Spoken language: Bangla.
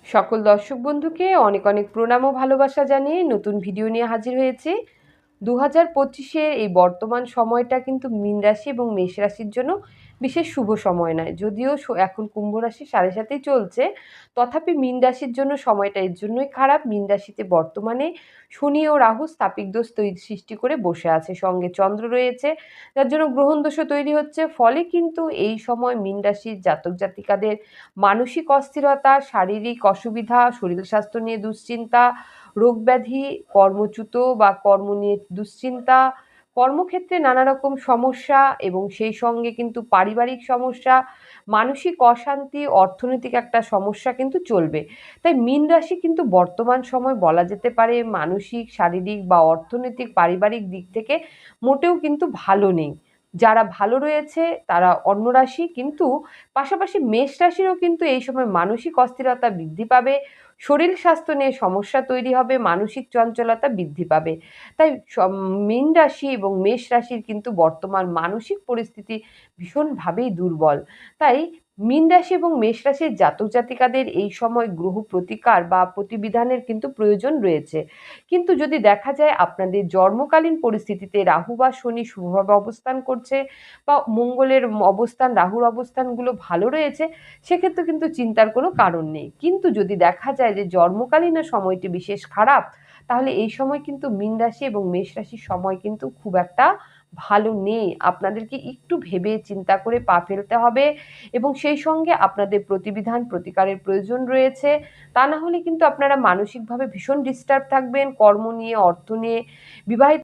সকল দর্শক বন্ধুকে অনেক অনেক প্রণাম ও ভালোবাসা জানিয়ে নতুন ভিডিও নিয়ে হাজির হয়েছি। 2025-এর এই বর্তমান সময়টা কিন্তু মীন রাশি এবং মেষ রাশির জন্য বিশেষ শুভ সময় নয়। যদিও এখন কুম্ভ রাশি 7.5 চলছে, তথাপি মীন রাশির জন্য সময়টা এর জন্যই খারাপ। মীন রাশিতে বর্তমানে শনি ও রাহু স্থাপিক দোষ সৃষ্টি করে বসে আছে, সঙ্গে চন্দ্র রয়েছে, যার জন্য গ্রহণ দোষও তৈরি হচ্ছে। ফলে কিন্তু এই সময় মীন রাশির জাতক জাতিকাদের মানসিক অস্থিরতা, শারীরিক অসুবিধা, শরীর স্বাস্থ্য নিয়ে দুশ্চিন্তা, রোগব্যাধি, কর্মচ্যুত বা কর্ম নিয়ে দুশ্চিন্তা, কর্মক্ষেত্রে নানা রকম সমস্যা এবং সেই সঙ্গে কিন্তু পারিবারিক সমস্যা, মানসিক অশান্তি, অর্থনৈতিক একটা সমস্যা কিন্তু চলবে। তাই মীন রাশি কিন্তু বর্তমান সময় বলা যেতে পারে মানসিক, শারীরিক বা অর্থনৈতিক, পারিবারিক দিক থেকে মোটেও কিন্তু ভালো নেই। যারা ভালো রয়েছে তারা অন্য রাশি, কিন্তু পাশাপাশি মেষ রাশিরও কিন্তু এই সময় মানসিক অস্থিরতা বৃদ্ধি পাবে, শরীর স্বাস্থ্য নিয়ে সমস্যা তৈরি হবে, মানসিক চঞ্চলতা বৃদ্ধি পাবে। তাই মীন রাশি এবং মেষ রাশির কিন্তু বর্তমান মানসিক পরিস্থিতি ভীষণভাবেই দুর্বল। তাই মীন রাশি এবং মেষ রাশির জাতক জাতিকাদের এই সময় গ্রহ প্রতিকার বা প্রতিবিধানের কিন্তু প্রয়োজন রয়েছে। কিন্তু যদি দেখা যায় আপনাদের জন্মকালীন পরিস্থিতিতে রাহু বা শনি শুভভাবে অবস্থান করছে বা মঙ্গলের অবস্থান, রাহুর অবস্থানগুলো ভালো রয়েছে, সেক্ষেত্রে কিন্তু চিন্তার কোনো কারণ নেই। কিন্তু যদি দেখা যায় যে জন্মকালীন সময়টি বিশেষ খারাপ, তাহলে এই সময় কিন্তু মীন রাশি এবং মেষ রাশির সময় কিন্তু খুব একটা ভালো নেই। আপনাদেরকে একটু ভেবে চিন্তা করে পা ফেলতে হবে এবং সেই সঙ্গে আপনাদের প্রতিবিধান প্রতিকারের প্রয়োজন রয়েছে। তা না হলে কিন্তু আপনারা মানসিকভাবে ভীষণ ডিস্টার্ব থাকবেন, কর্ম নিয়ে, অর্থ নিয়ে, বিবাহিত